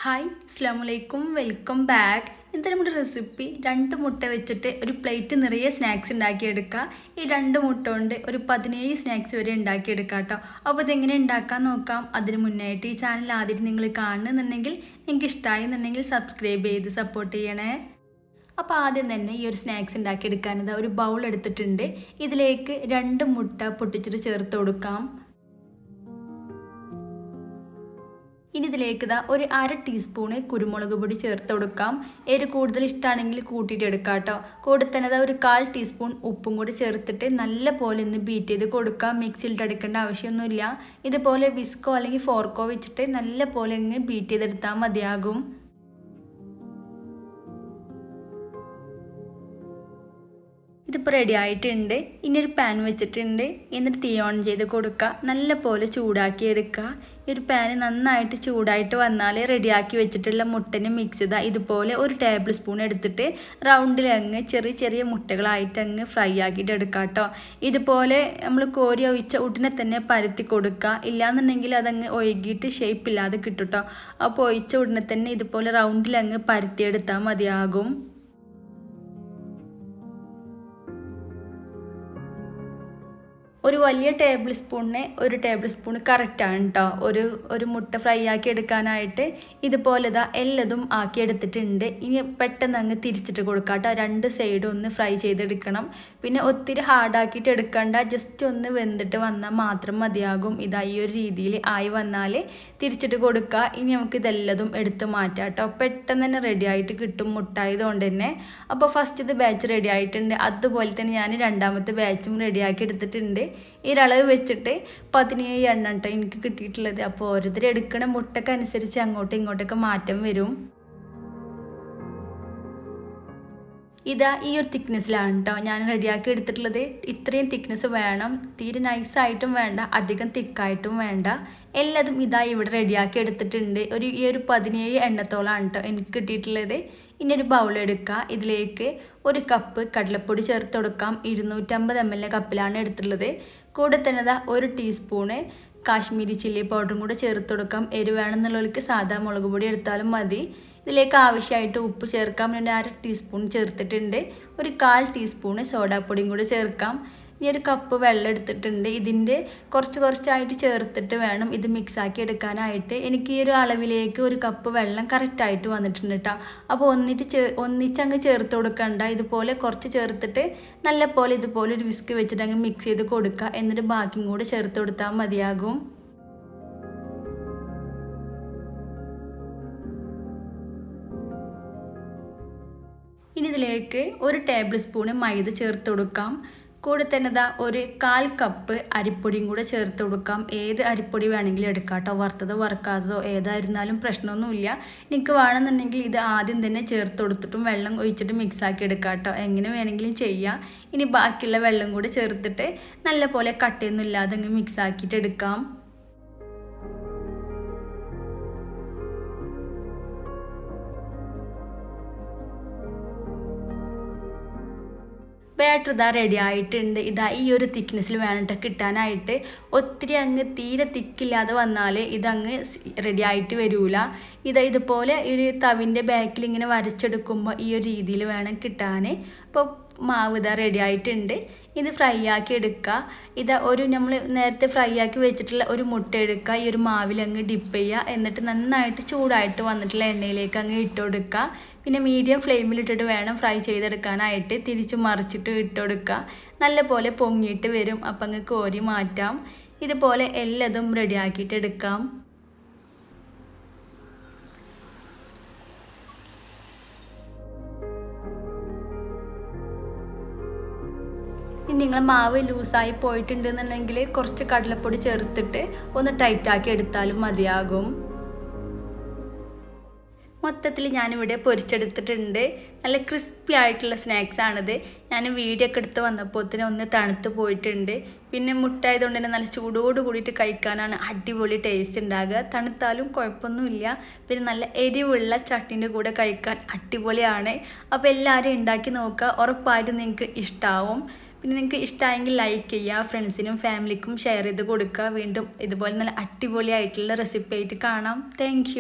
Hi അസ്സലാമലൈക്കും welcome back. ഇന്നത്തെ നമ്മുടെ റെസിപ്പി 2 മുട്ട വെച്ചിട്ട് ഒരു പ്ലേറ്റ് നിറയെ സ്നാക്സ് ഉണ്ടാക്കിയെടുക്കുക. ഈ 2 മുട്ട കൊണ്ട് ഒരു 17 സ്നാക്സ് വരെ ഉണ്ടാക്കിയെടുക്കാം കേട്ടോ. അപ്പോൾ ഇതെങ്ങനെ ഉണ്ടാക്കാൻ നോക്കാം. അതിന് മുന്നായിട്ട് ഈ ചാനൽ ആദ്യം നിങ്ങൾ കാണുന്നുണ്ടെങ്കിൽ നിങ്ങൾക്ക് ഇഷ്ടമായി എന്നുണ്ടെങ്കിൽ സബ്സ്ക്രൈബ് ചെയ്ത് സപ്പോർട്ട് ചെയ്യണേ. അപ്പോൾ ആദ്യം തന്നെ ഈ ഒരു സ്നാക്സ് ഉണ്ടാക്കിയെടുക്കാനത് ഒരു ബൗൾ എടുത്തിട്ടുണ്ട്. ഇതിലേക്ക് 2 മുട്ട പൊട്ടിച്ചിട്ട് ചേർത്ത് കൊടുക്കാം. ഇനി ഇതിലേക്ക് ഒരു 1/2 ടീസ്പൂണ് കുരുമുളക് പൊടി ചേർത്ത് കൊടുക്കാം. എരിവ് കൂടുതൽ ഇഷ്ടമാണെങ്കിൽ കൂട്ടിയിട്ട് എടുക്കാം കേട്ടോ. കൂടെ തന്നെ ഒരു 1/4 ടീസ്പൂൺ ഉപ്പും കൂടി ചേർത്തിട്ട് നല്ല പോലെ ഒന്ന് ബീറ്റ് ചെയ്ത് കൊടുക്കാം. മിക്സിയിലിട്ട് അടിക്കേണ്ട ആവശ്യമൊന്നുമില്ല. ഇതുപോലെ വിസ്കോ അല്ലെങ്കിൽ ഫോർക്കോ വെച്ചിട്ട് നല്ല പോലെ ഒന്ന് ബീറ്റ് ചെയ്തെടുത്താൽ മതിയാകും. ഇതിപ്പോൾ റെഡി ആയിട്ടുണ്ട്. ഇനി ഒരു പാൻ വെച്ചിട്ടുണ്ട്. എന്നിട്ട് തീ ഓൺ ചെയ്ത് കൊടുക്കുക. നല്ല പോലെ ചൂടാക്കി എടുക്കുക. ഈ ഒരു പാന് നന്നായിട്ട് ചൂടായിട്ട് വന്നാൽ റെഡിയാക്കി വെച്ചിട്ടുള്ള മുട്ടനെ മിക്സ് ഇതുപോലെ ഒരു ടേബിൾ സ്പൂൺ എടുത്തിട്ട് റൗണ്ടിൽ അങ്ങ് ചെറിയ ചെറിയ മുട്ടകളായിട്ട് അങ്ങ് ഫ്രൈ ആക്കിയിട്ട് എടുക്കുക കേട്ടോ. ഇതുപോലെ നമ്മൾ കോരി ഒഴിച്ച ഉടനെ തന്നെ പരത്തി കൊടുക്കുക. ഇല്ലാന്നുണ്ടെങ്കിൽ അതങ്ങ് ഒഴുകിയിട്ട് ഷേപ്പ് ഇല്ലാതെ കിട്ടും കേട്ടോ. അപ്പോൾ ഒഴിച്ച ഉടനെ തന്നെ ഇതുപോലെ റൗണ്ടിൽ അങ്ങ് പരത്തിയെടുത്താൽ മതിയാകും. ഒരു വലിയ ടേബിൾ സ്പൂണിന് 1 ടേബിൾ സ്പൂൺ കറക്റ്റാണ് കേട്ടോ. ഒരു മുട്ട ഫ്രൈ ആക്കി എടുക്കാനായിട്ട്. ഇതുപോലെ എല്ലതും ആക്കി എടുത്തിട്ടുണ്ട്. ഇനി പെട്ടെന്ന് അങ്ങ് തിരിച്ചിട്ട് കൊടുക്കാം കേട്ടോ. 2 സൈഡും ഒന്ന് ഫ്രൈ ചെയ്തെടുക്കണം. പിന്നെ ഒത്തിരി ഹാർഡാക്കിയിട്ട് എടുക്കണ്ട. ജസ്റ്റ് ഒന്ന് വെന്തിട്ട് വന്നാൽ മാത്രം മതിയാകും. ഈ ഒരു രീതിയിൽ ആയി വന്നാൽ തിരിച്ചിട്ട് കൊടുക്കുക. ഇനി നമുക്ക് ഇതെല്ലതും എടുത്ത് മാറ്റാം കേട്ടോ. പെട്ടെന്ന് തന്നെ റെഡി ആയിട്ട് കിട്ടും മുട്ടായതുകൊണ്ട് തന്നെ. അപ്പോൾ ഫസ്റ്റത്തെ ബാച്ച് റെഡി ആയിട്ടുണ്ട്. അതുപോലെ തന്നെ ഞാൻ രണ്ടാമത്തെ ബാച്ചും റെഡിയാക്കി എടുത്തിട്ടുണ്ട്. ഈ ഒരളവ് വെച്ചിട്ട് 17 എണ്ണം കേട്ടോ എനിക്ക് കിട്ടിയിട്ടുള്ളത്. അപ്പോൾ ഓരോരുത്തർ എടുക്കണ മുട്ടക്കനുസരിച്ച് അങ്ങോട്ടും ഇങ്ങോട്ടൊക്കെ മാറ്റം വരും. ഈ ഒരു തിക്നെസ്സിലാണ് കേട്ടോ ഞാൻ റെഡിയാക്കി എടുത്തിട്ടുള്ളത്. ഇത്രയും തിക്നെസ് വേണം. തീരെ നൈസായിട്ടും വേണ്ട, അധികം തിക്കായിട്ടും വേണ്ട. എല്ലാതും ഇവിടെ റെഡിയാക്കി എടുത്തിട്ടുണ്ട്. ഈ ഒരു 17 എണ്ണത്തോളമാണ് കേട്ടോ എനിക്ക് കിട്ടിയിട്ടുള്ളത്. ഇനി ഒരു ബൗൾ എടുക്കുക. ഇതിലേക്ക് 1 കപ്പ് കടലപ്പൊടി ചേർത്ത് കൊടുക്കാം. 250 ml കപ്പിലാണ് എടുത്തിട്ടുള്ളത്. കൂടെ തന്നെ 1 ടീസ്പൂണ് കാശ്മീരി ചില്ലി പൗഡറും കൂടെ ചേർത്ത് കൊടുക്കാം. എരിവ് വേണമെന്നുള്ളവർക്ക് സാധാ മുളക് പൊടി എടുത്താലും മതി. ഇതിലേക്ക് ആവശ്യമായിട്ട് ഉപ്പ് ചേർക്കാം. 1/2 ടീസ്പൂൺ ചേർത്തിട്ടുണ്ട്. 1/4 ടീസ്പൂണ് സോഡാപ്പൊടിയും കൂടെ ചേർക്കാം. ഇനി 1 കപ്പ് വെള്ളം എടുത്തിട്ടുണ്ട്. ഇതിൻ്റെ കുറച്ചായിട്ട് ചേർത്തിട്ട് വേണം ഇത് മിക്സാക്കി എടുക്കാനായിട്ട്. എനിക്ക് ഈ ഒരു അളവിലേക്ക് 1 കപ്പ് വെള്ളം കറക്റ്റായിട്ട് വന്നിട്ടുണ്ട് കേട്ടോ. അപ്പോൾ ഒന്നിച്ചങ്ങ് ചേർത്ത് കൊടുക്കണ്ട. ഇതുപോലെ കുറച്ച് ചേർത്തിട്ട് നല്ല പോലെ ഇതുപോലെ ഒരു വിസ്ക് വെച്ചിട്ട് അങ്ങ് മിക്സ് ചെയ്ത് കൊടുക്കുക. എന്നിട്ട് ബാക്കിയും കൂടെ ചേർത്ത് കൊടുത്താൽ മതിയാകും. ഇനി ഇതിലേക്ക് 1 ടേബിൾ സ്പൂണ് മൈദ ചേർത്ത് കൊടുക്കാം. കൂടെ തന്നെ 1/4 കപ്പ് അരിപ്പൊടിയും കൂടെ ചേർത്ത് കൊടുക്കാം. ഏത് അരിപ്പൊടി വേണമെങ്കിലും എടുക്കാം കേട്ടോ. വറുത്തതോ വറുക്കാത്തതോ ഏതായിരുന്നാലും പ്രശ്നമൊന്നുമില്ല. എനിക്ക് വേണമെന്നുണ്ടെങ്കിൽ ഇത് ആദ്യം തന്നെ ചേർത്ത് കൊടുത്തിട്ടും വെള്ളം ഒഴിച്ചിട്ട് മിക്സാക്കി എടുക്കാം കേട്ടോ. എങ്ങനെ വേണമെങ്കിലും ചെയ്യാം. ഇനി ബാക്കിയുള്ള വെള്ളം കൂടെ ചേർത്തിട്ട് നല്ല പോലെ കട്ടയൊന്നും ഇല്ലാതെ അങ്ങ് മിക്സാക്കിയിട്ട് എടുക്കാം. ബാറ്റർ റെഡി ആയിട്ടുണ്ട്. ഈ ഒരു തിക്നെസ്സിൽ വേണ്ടിട്ട് കിട്ടാനായിട്ട്. ഒത്തിരി അങ്ങ് തീരെ തിക്കില്ലാതെ വന്നാൽ ഇതങ്ങ് റെഡി ആയിട്ട് വരില്ല. ഇതുപോലെ ഒരു തവിൻ്റെ ബാക്കിൽ ഇങ്ങനെ വരച്ചെടുക്കുമ്പോൾ ഈ ഒരു രീതിയിൽ വേണം കിട്ടാൻ. അപ്പോൾ മാവ് റെഡി ആയിട്ടുണ്ട്. ഇത് ഫ്രൈ ആക്കി എടുക്കുക. നമ്മൾ നേരത്തെ ഫ്രൈ ആക്കി വെച്ചിട്ടുള്ള ഒരു മുട്ട എടുക്കുക. ഈ ഒരു മാവിൽ അങ്ങ് ഡിപ്പ് ചെയ്യുക. എന്നിട്ട് നന്നായിട്ട് ചൂടായിട്ട് വന്നിട്ടുള്ള എണ്ണയിലേക്ക് അങ്ങ് ഇട്ട് കൊടുക്കുക. പിന്നെ മീഡിയം ഫ്ലെയിമിലിട്ടിട്ട് വേണം ഫ്രൈ ചെയ്തെടുക്കാനായിട്ട്. തിരിച്ച് മറിച്ചിട്ട് ഇട്ട് കൊടുക്കുക. നല്ല പോലെ പൊങ്ങിയിട്ട് വരും. അപ്പം അങ്ങ് കോരി മാറ്റാം. ഇതുപോലെ എല്ലാതും റെഡിയാക്കിയിട്ട് എടുക്കാം. നിങ്ങൾ മാവ് ലൂസായി പോയിട്ടുണ്ടെന്നുണ്ടെങ്കിൽ കുറച്ച് കടലപ്പൊടി ചേർത്തിട്ട് ഒന്ന് ടൈറ്റാക്കി എടുത്താലും മതിയാകും. മൊത്തത്തിൽ ഞാനിവിടെ പൊരിച്ചെടുത്തിട്ടുണ്ട്. നല്ല ക്രിസ്പി ആയിട്ടുള്ള സ്നാക്സാണിത്. ഞാൻ വീഡിയോ ഒക്കെ എടുത്ത് വന്നപ്പോൾ ഒന്ന് തണുത്ത് പോയിട്ടുണ്ട്. പിന്നെ മുട്ടായതുകൊണ്ട് തന്നെ നല്ല ചൂടോട് കൂടിയിട്ട് കഴിക്കാനാണ് അടിപൊളി ടേസ്റ്റ് ഉണ്ടാകുക. തണുത്താലും കുഴപ്പമൊന്നുമില്ല. പിന്നെ നല്ല എരിവുള്ള ചട്നീൻ്റെ കൂടെ കഴിക്കാൻ അടിപൊളിയാണ്. അപ്പോൾ എല്ലാവരും ഉണ്ടാക്കി നോക്കുക. ഉറപ്പായിട്ടും നിങ്ങൾക്ക് ഇഷ്ടമാവും. പിന്നെ നിങ്ങൾക്ക് ഇഷ്ടമായെങ്കിൽ ലൈക്ക് ചെയ്യുക, ഫ്രണ്ട്സിനും ഫാമിലിക്കും ഷെയർ ചെയ്ത് കൊടുക്കുക. വീണ്ടും ഇതുപോലെ നല്ല അടിപൊളിയായിട്ടുള്ള റെസിപ്പി ആയിട്ട് കാണാം. താങ്ക്